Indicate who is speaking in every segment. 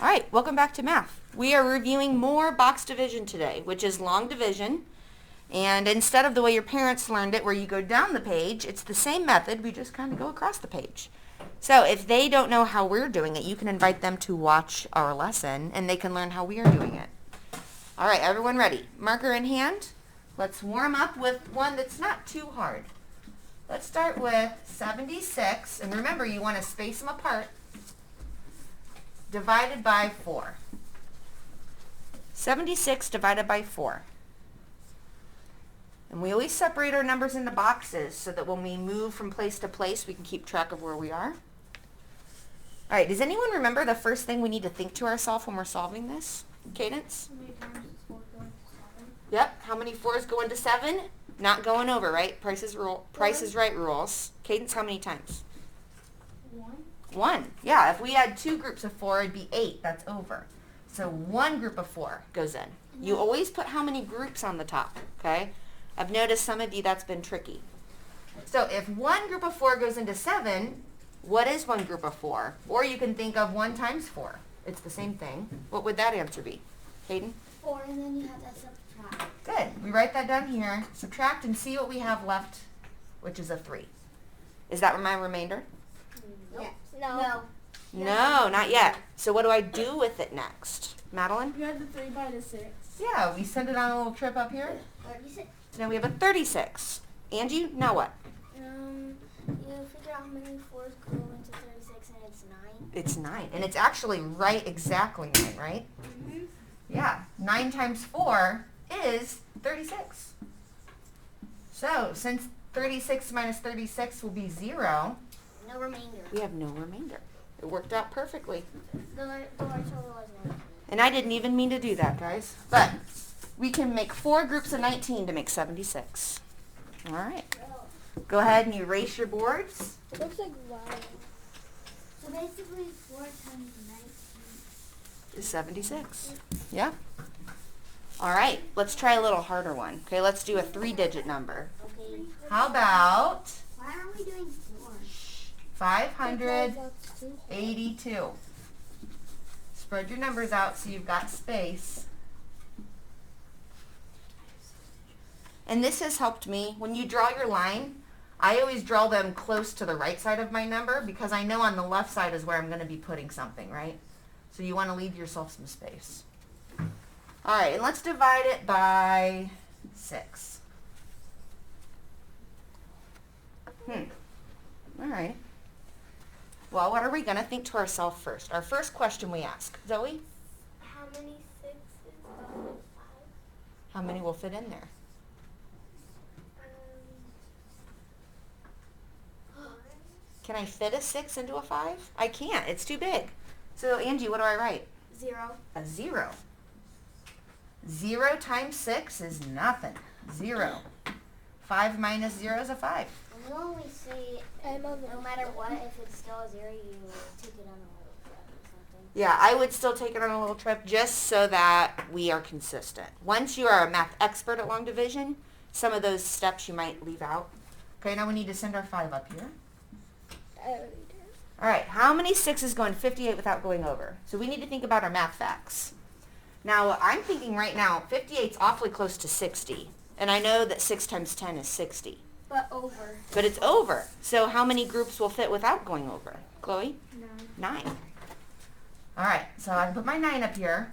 Speaker 1: All right, welcome back to math. We are reviewing more box division today, which is long division. And instead of the way your parents learned it, where you go down the page, it's the same method. We just kind of go across the page. So if they don't know how we're doing it, you can invite them to watch our lesson, and they can learn how we are doing it. All right, everyone ready? Marker in hand. Let's warm up with one that's not too hard. Let's start with 76. And remember, you want to space them apart. Divided by 4. 76 divided by 4. And we always separate our numbers into boxes so that when we move from place to place, we can keep track of where we are. All right, does anyone remember the first thing we need to think to ourselves when we're solving this? Cadence?
Speaker 2: How many times is 4 going to 7?
Speaker 1: Yep, how many 4s go into 7? Not going over, right? Price is Right rules. Cadence, how many times?
Speaker 2: 1.
Speaker 1: 1. Yeah, if we had 2 groups of 4, it'd be 8. That's over. So 1 group of 4 goes in. You always put how many groups on the top, okay? I've noticed some of you that's been tricky. So if 1 group of 4 goes into 7, what is 1 group of 4? Or you can think of 1 times 4. It's the same thing. What would that answer be? Hayden?
Speaker 2: 4, and then you have to subtract.
Speaker 1: Good. We write that down here. Subtract and see what we have left, which is a 3. Is that my remainder?
Speaker 2: Yes. No.
Speaker 1: No, not yet. So what do I do with it next? Madeline?
Speaker 2: You had the 3 by the 6.
Speaker 1: Yeah, we send it on a little trip up here.
Speaker 2: 36.
Speaker 1: Now we have a 36. Angie, now what?
Speaker 2: You figure out how many 4s go into 36, and it's 9.
Speaker 1: It's 9. And it's actually right exactly 9, right?
Speaker 2: Mm-hmm.
Speaker 1: Yeah. 9 times 4 is 36. So since 36 minus 36 will be 0,
Speaker 2: No remainder.
Speaker 1: we have no remainder. It worked out perfectly.
Speaker 2: The large total was 19.
Speaker 1: And I didn't even mean to do that, guys. But we can make 4 groups of 19 to make 76. All right. Go ahead and erase your boards.
Speaker 2: It looks like wow. So basically 4 times 19.
Speaker 1: Is 76. Yeah. All right. Let's try a little harder one. Okay, let's do a 3-digit number.
Speaker 2: Okay.
Speaker 1: How about
Speaker 2: Why aren't we doing 4?
Speaker 1: 582? Spread your numbers out so you've got space. And this has helped me. When you draw your line, I always draw them close to the right side of my number because I know on the left side is where I'm going to be putting something, right? So you want to leave yourself some space. All right, and let's divide it by 6. All right. Well, what are we going to think to ourselves first? Our first question we ask. Zoe?
Speaker 2: How many 6s go in 5?
Speaker 1: How many will fit in there?
Speaker 2: 1.
Speaker 1: Can I fit a 6 into a 5? I can't. It's too big. So, Angie, what do I write?
Speaker 2: 0.
Speaker 1: A 0. 0 times 6 is nothing. 0. 5 minus 0 is a 5.
Speaker 2: We only say no matter what, if it's still a 0, you take it on a little trip or something.
Speaker 1: Yeah, I would still take it on a little trip just so that we are consistent. Once you are a math expert at long division, some of those steps you might leave out. Okay, now we need to send our 5 up here. All right, how many 6s go in 58 without going over? So we need to think about our math facts. Now, I'm thinking right now, 58's awfully close to 60. And I know that 6 times 10 is 60.
Speaker 2: But over.
Speaker 1: But it's over. So how many groups will fit without going over? Chloe?
Speaker 2: 9.
Speaker 1: 9. All right, so I can put my 9 up here.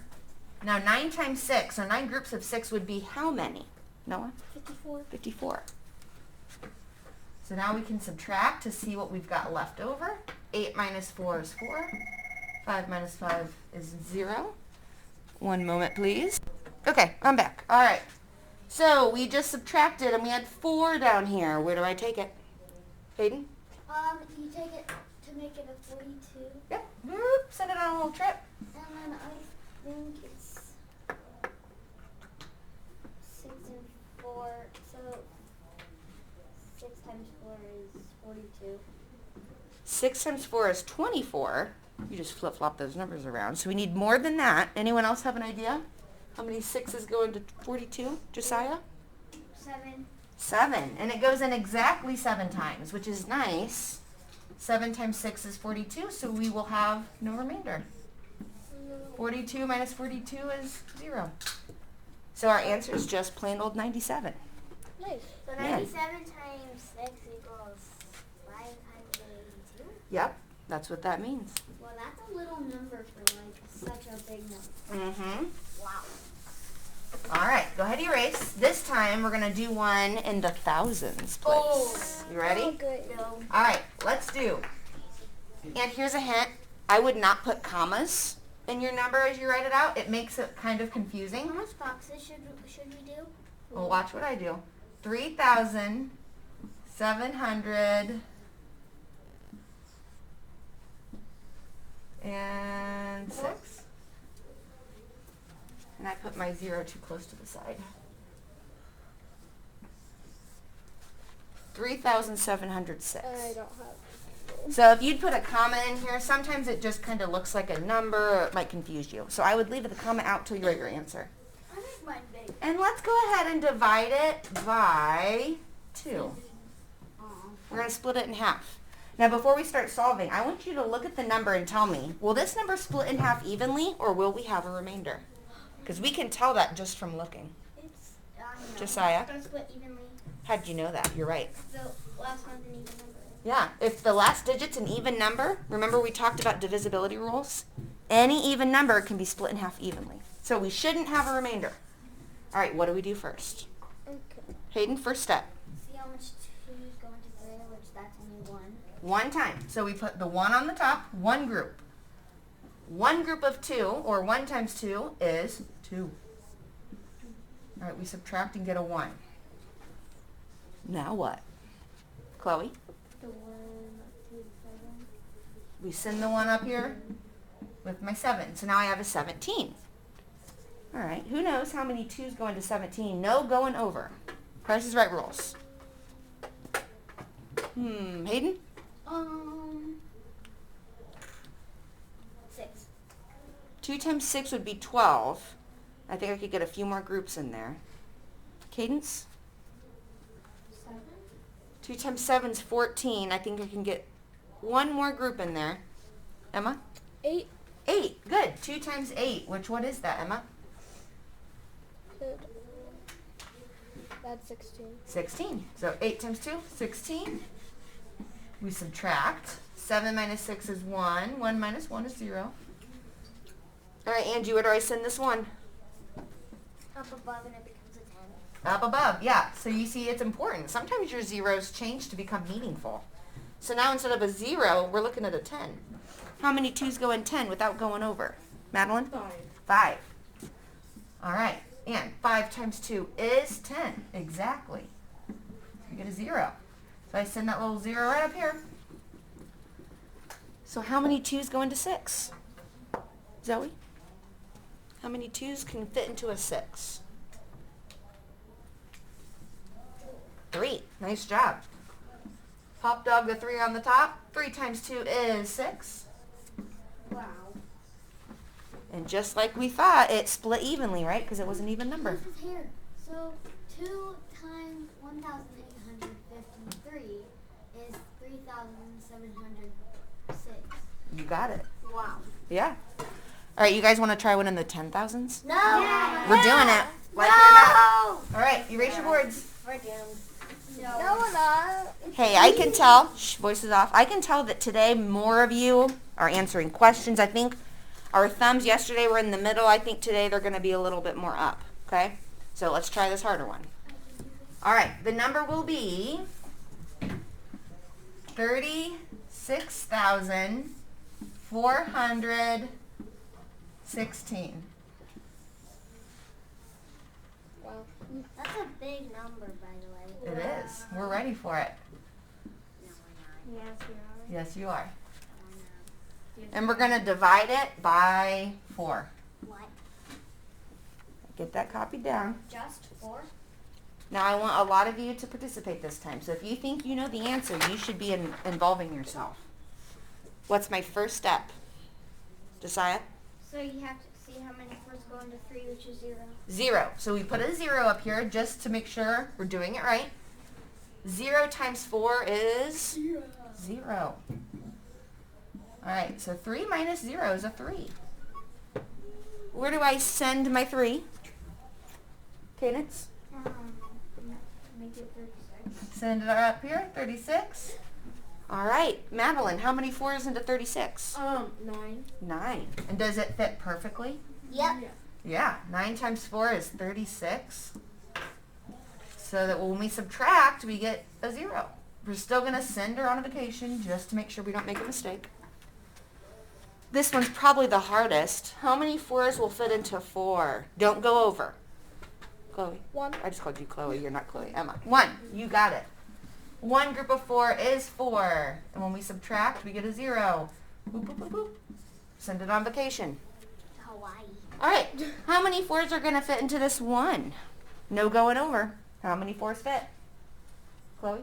Speaker 1: Now 9 times 6, so 9 groups of 6 would be how many? Noah?
Speaker 2: 54.
Speaker 1: 54. So now we can subtract to see what we've got left over. 8 minus 4 is 4. 5 minus 5 is 0. One moment, please. Okay, I'm back. All right. So we just subtracted and we had 4 down here. Where do I take it? Hayden?
Speaker 2: You take it to make it a 42.
Speaker 1: Yep. Whoop, send it on a little trip.
Speaker 2: And then I think it's 6 and 4. So 6 times 4 is 42.
Speaker 1: 6 times 4 is 24. You just flip-flop those numbers around. So we need more than that. Anyone else have an idea? How many 6s go into 42? Josiah?
Speaker 2: 7.
Speaker 1: 7. And it goes in exactly 7 times, which is nice. 7 times 6 is 42, so we will have no remainder.
Speaker 2: No
Speaker 1: 42 minus 42 is 0. So our answer is just plain old 97.
Speaker 2: Nice. So
Speaker 1: Yeah.
Speaker 2: 97 times 6 equals 582?
Speaker 1: Yep, that's what that means.
Speaker 2: Well, that's a little number for like such a big number.
Speaker 1: Mm-hmm.
Speaker 2: Wow.
Speaker 1: All right, go ahead and erase. This time we're going to do one in the thousands place. You ready?
Speaker 2: Good. No.
Speaker 1: All right, let's do. And here's a hint. I would not put commas in your number as you write it out. It makes it kind of confusing.
Speaker 2: How much boxes should we do?
Speaker 1: Well, watch what I do. 3,700 and 6. And I put my 0 too close to the side. 3,706.
Speaker 3: I don't have.
Speaker 1: So if you'd put a comma in here, sometimes it just kind of looks like a number, or it might confuse you. So I would leave the comma out till you write your answer.
Speaker 2: I make mine big.
Speaker 1: And let's go ahead and divide it by 2. We're going to split it in half. Now before we start solving, I want you to look at the number and tell me, will this number split in half evenly, or will we have a remainder? Because we can tell that just from looking.
Speaker 2: It's
Speaker 1: Josiah?
Speaker 2: It's gonna split evenly.
Speaker 1: How did you know that? You're right.
Speaker 2: The last one's an even number.
Speaker 1: Yeah, if the last digit's an even number, remember we talked about divisibility rules? Any even number can be split in half evenly. So we shouldn't have a remainder. All right, what do we do first?
Speaker 3: Okay.
Speaker 1: Hayden, first step.
Speaker 2: See how much 2's go into 3, which that's only 1.
Speaker 1: One time. So we put the 1 on the top, one group. One group of 2, or 1 times 2, is 2. All right, we subtract and get a 1. Now what? Chloe?
Speaker 2: The 1 up to the 7.
Speaker 1: We send the 1 up here with my 7. So now I have a 17. All right, who knows how many 2's go into 17? No going over. Price is Right rules. Hayden?
Speaker 2: 6.
Speaker 1: 2 times 6 would be 12. I think I could get a few more groups in there. Cadence?
Speaker 2: 7.
Speaker 1: 2 times 7 is 14. I think I can get one more group in there. Emma?
Speaker 3: 8.
Speaker 1: 8. Good. 2 times 8. What is that, Emma?
Speaker 3: Good. That's 16.
Speaker 1: 16. So 8 times 2, 16. We subtract. 7 minus 6 is 1. 1 minus 1 is 0. All right, Angie, where do I send this 1?
Speaker 2: Up above and it becomes a 10.
Speaker 1: Up above, yeah. So you see it's important. Sometimes your zeros change to become meaningful. So now instead of a 0, we're looking at a 10. How many 2's go in 10 without going over? Madeline?
Speaker 3: 5.
Speaker 1: 5. All right. And 5 times 2 is 10. Exactly. You get a 0. So I send that little 0 right up here. So how many 2's go into 6? Zoe? How many 2's can fit into a 6? 3. Nice job. Pop dog the 3 on the top. 3 times 2 is 6.
Speaker 2: Wow.
Speaker 1: And just like we thought, it split evenly, right? Because it was an even number.
Speaker 2: This is here. So 2 times 1,853 is 3,706.
Speaker 1: You got it.
Speaker 2: Wow.
Speaker 1: Yeah. All right, you guys want to try one in the 10,000s?
Speaker 2: No. Yeah.
Speaker 1: We're doing it. Like it or not. All right, erase your boards.
Speaker 2: We're doomed.
Speaker 3: No, we're not.
Speaker 1: Hey, I can tell, voices off, I can tell that today more of you are answering questions. I think our thumbs yesterday were in the middle. I think today they're going to be a little bit more up, okay? So let's try this harder one. All right, the number will be 36,416.
Speaker 3: Wow.
Speaker 2: That's a big number, by the way.
Speaker 1: It is. We're ready for it.
Speaker 2: No, we're not. Yes, we are.
Speaker 1: Yes, you are.
Speaker 2: Oh, no.
Speaker 1: And we're going to divide it by 4.
Speaker 2: What?
Speaker 1: Get that copied down.
Speaker 2: Just 4?
Speaker 1: Now I want a lot of you to participate this time. So if you think you know the answer, you should be involving yourself. What's my first step? Josiah?
Speaker 2: So you have to see how many 4's go into 3, which is 0.
Speaker 1: 0. So we put a 0 up here just to make sure we're doing it right. 0 times 4 is 0. All right, so 3 minus 0 is a 3. where do I send my 3? Cadence?
Speaker 2: Make it 36.
Speaker 1: Send it up here, 36. All right, Madeline, how many 4s into 36?
Speaker 3: 9.
Speaker 1: 9. And does it fit perfectly?
Speaker 2: Yep.
Speaker 1: Yeah, 9 times 4 is 36. So that when we subtract, we get a 0. We're still going to send her on a vacation just to make sure we don't make a mistake. This one's probably the hardest. How many 4s will fit into 4? Don't go over. Chloe.
Speaker 3: 1.
Speaker 1: I just called you Chloe. You're not Chloe. Emma. 1. You got it. 1 group of 4 is 4. And when we subtract, we get a 0. Boop, boop, boop, boop. Send it on vacation.
Speaker 2: Hawaii.
Speaker 1: All right. How many 4s are going to fit into this 1? No going over. How many 4s fit? Chloe?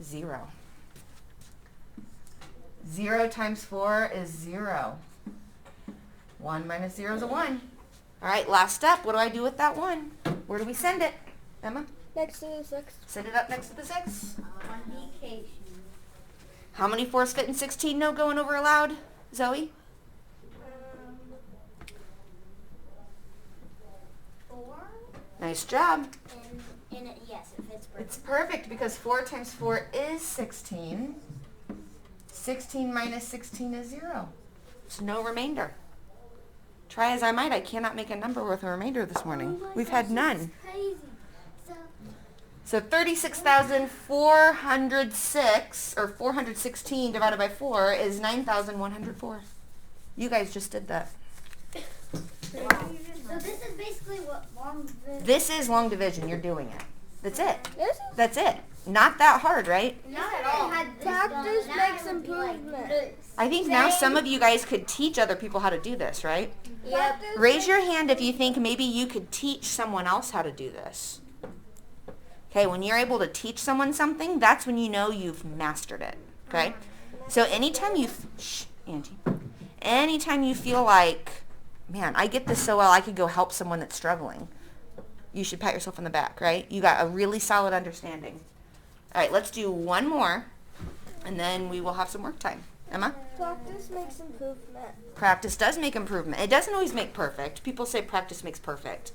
Speaker 1: 0. 0 times 4 is 0. 1 minus 0 is a 1. All right, last step. What do I do with that 1? Where do we send it? Emma?
Speaker 3: Next to the 6.
Speaker 1: Send it up next to the 6.
Speaker 2: On vacation.
Speaker 1: How many 4s fit in 16? No going over allowed? Zoe?
Speaker 2: 4.
Speaker 1: Nice job.
Speaker 2: And yes, it fits perfect.
Speaker 1: It's perfect because 4 times 4 is 16. 16 minus 16 is 0. There's no remainder. Try as I might, I cannot make a number with a remainder this morning. We've had none.
Speaker 2: Crazy.
Speaker 1: So 36,406, or 416 divided by 4 is 9,104. You guys just did that.
Speaker 2: So this is basically what long division.
Speaker 1: This is long division. You're doing it. That's it.
Speaker 3: This is
Speaker 1: That's it. Not that hard, right?
Speaker 2: Not at all.
Speaker 3: practice makes improvement.
Speaker 1: I think now some of you guys could teach other people how to do this, right?
Speaker 3: Yep.
Speaker 1: Raise your hand if you think maybe you could teach someone else how to do this. Okay, when you're able to teach someone something, that's when you know you've mastered it. Okay? So anytime you, anytime you feel like, man, I get this so well, I could go help someone that's struggling, you should pat yourself on the back, right? You got a really solid understanding. All right, let's do one more, and then we will have some work time. Emma?
Speaker 3: Practice makes improvement.
Speaker 1: Practice does make improvement. It doesn't always make perfect. People say practice makes perfect.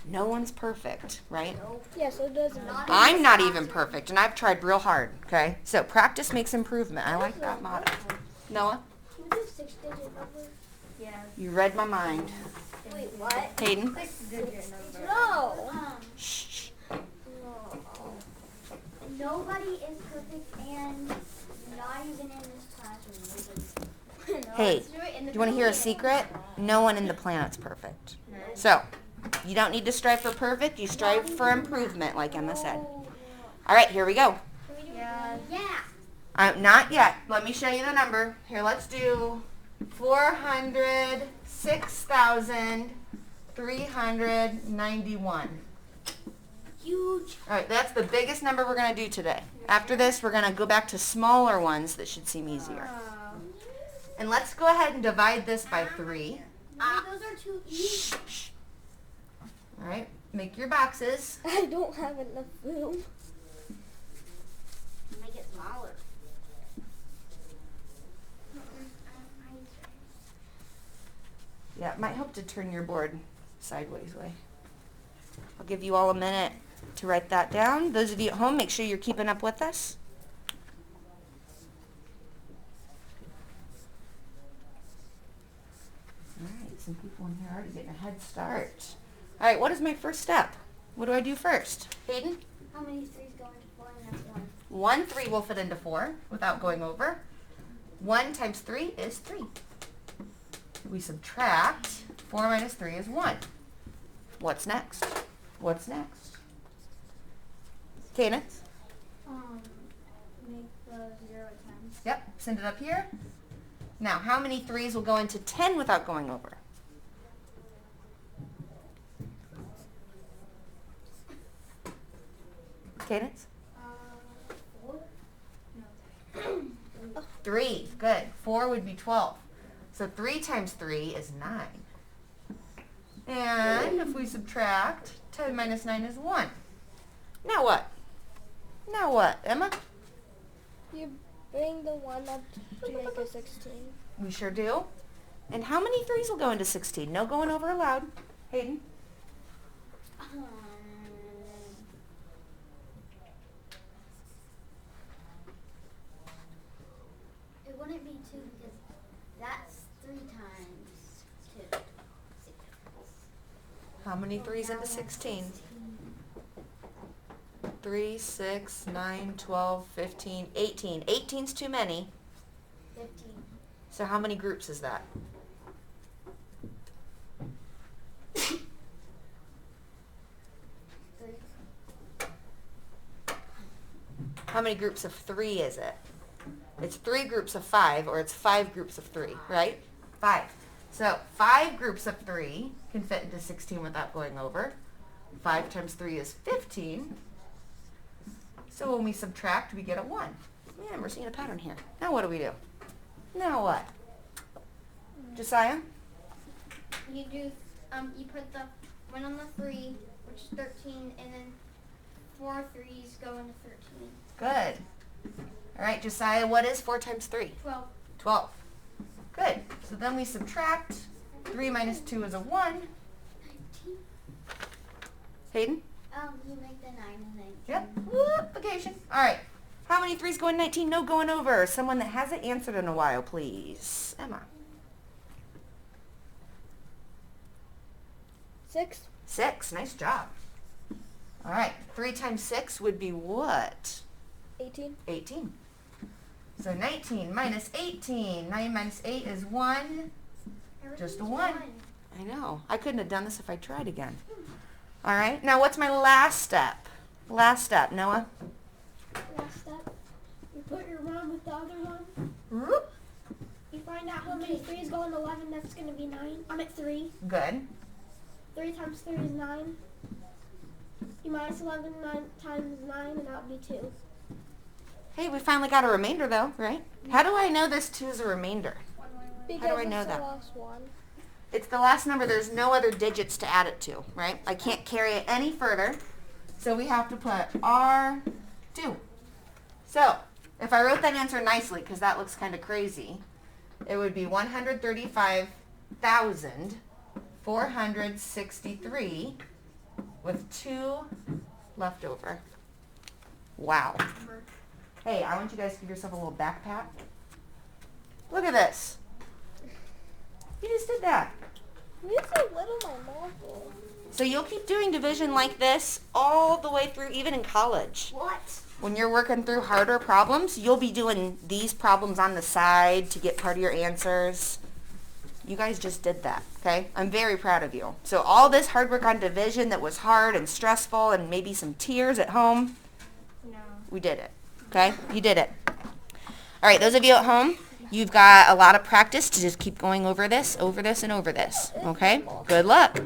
Speaker 1: No one's perfect, right?
Speaker 3: Yes, it doesn't.
Speaker 1: I'm not even perfect, and I've tried real hard, okay? So practice makes improvement. I like that motto. Noah?
Speaker 2: Can we do 6-digit numbers? Yeah.
Speaker 1: You read my mind.
Speaker 2: Wait, what?
Speaker 1: Hayden?
Speaker 2: 6-digit numbers.
Speaker 3: No.
Speaker 1: Shh.
Speaker 2: Nobody is perfect, and not even in this classroom.
Speaker 1: Hey, do you want to hear a secret? No one in the planet's perfect. So, you don't need to strive for perfect. You strive for improvement, like Emma said. All right, here we go.
Speaker 2: Yeah.
Speaker 1: Not yet. Let me show you the number. Here, let's do 406,391.
Speaker 2: Huge.
Speaker 1: All right, that's the biggest number we're going to do today. After this, we're going to go back to smaller ones that should seem easier. And let's go ahead and divide this by 3.
Speaker 2: Those are too easy.
Speaker 1: Shh. All right, make your boxes.
Speaker 3: I don't have enough room.
Speaker 2: Make it smaller.
Speaker 1: Yeah, it might help to turn your board sideways way. I'll give you all a minute to write that down. Those of you at home, make sure you're keeping up with us. All right, some people in here are already getting a head start. All right, what is my first step? What do I do first? Hayden?
Speaker 2: How many 3's go into 4? And that's 1.
Speaker 1: 1 3 will fit into 4 without going over. 1 times 3 is 3. We subtract. 4 minus 3 is 1. What's next? What's next? Cadence?
Speaker 2: Make the 0 times.
Speaker 1: Yep, send it up here. Now, how many 3's will go into 10 without going over? Cadence?
Speaker 2: 4?
Speaker 1: 3. Good. 4 would be 12. So 3 times 3 is 9. And if we subtract, 10 minus 9 is 1. Now what? Now what, Emma?
Speaker 3: You bring the 1 up to make a 16.
Speaker 1: We sure do. And how many 3s will go into 16? No going over allowed. Hayden?
Speaker 2: It wouldn't be 2 because that's 3 times 2.
Speaker 1: How many 3s into 16? 3, 6, 9, 12, 15, 18. 18's too many.
Speaker 2: 15.
Speaker 1: So how many groups is that? How many groups of 3 is it? It's 3 groups of 5, or it's 5 groups of 3, right? 5. So 5 groups of 3 can fit into 16 without going over. 5 times 3 is 15. So when we subtract, we get a 1. Man, we're seeing a pattern here. Now what do we do? Now what? Josiah?
Speaker 2: You do, you put the 1 on the 3, which is 13, and then 4 3s go into 13.
Speaker 1: Good. All right, Josiah, what is 4 times 3?
Speaker 2: 12.
Speaker 1: 12. Good. So then we subtract. 3 minus 2 is a 1.
Speaker 2: 19.
Speaker 1: Hayden?
Speaker 2: You make the 9 and 19.
Speaker 1: Yep. Whoop-ification. All right. How many 3s go in 19? No going over. Someone that hasn't answered in a while, please. Emma.
Speaker 3: 6.
Speaker 1: 6. Nice job. All right. 3 times 6 would be what?
Speaker 3: 18.
Speaker 1: 18. So 19 minus 18. 9 minus 8 is 1. Just a 1. I know. I couldn't have done this if I tried again. All right. Now what's my last step? Last step, Noah.
Speaker 3: Last step. You put your 1 with the other one.
Speaker 1: Whoop.
Speaker 3: You find out how many 3s go in 11. That's going to be 9. I'm at 3.
Speaker 1: Good.
Speaker 3: 3 times 3 is 9. You minus 11 times 9, and that would be 2.
Speaker 1: Hey, we finally got a remainder though, right? How do I know this 2 is a remainder?
Speaker 3: Because
Speaker 1: do I know
Speaker 3: it's
Speaker 1: that?
Speaker 3: the last one.
Speaker 1: It's the last number. There's no other digits to add it to, right? I can't carry it any further. So we have to put R2. So if I wrote that answer nicely, because that looks kind of crazy, it would be 135,463 with 2 left over. Wow. Hey, I want you guys to give yourself a little back pat. Look at this. You just did that.
Speaker 3: You so little, my novel.
Speaker 1: So you'll keep doing division like this all the way through, even in college.
Speaker 2: What?
Speaker 1: When you're working through harder problems, you'll be doing these problems on the side to get part of your answers. You guys just did that, okay? I'm very proud of you. So all this hard work on division that was hard and stressful and maybe some tears at home,
Speaker 2: No.
Speaker 1: we did it, okay? You did it. All right, those of you at home, you've got a lot of practice to just keep going over this, and over this, okay? Good luck.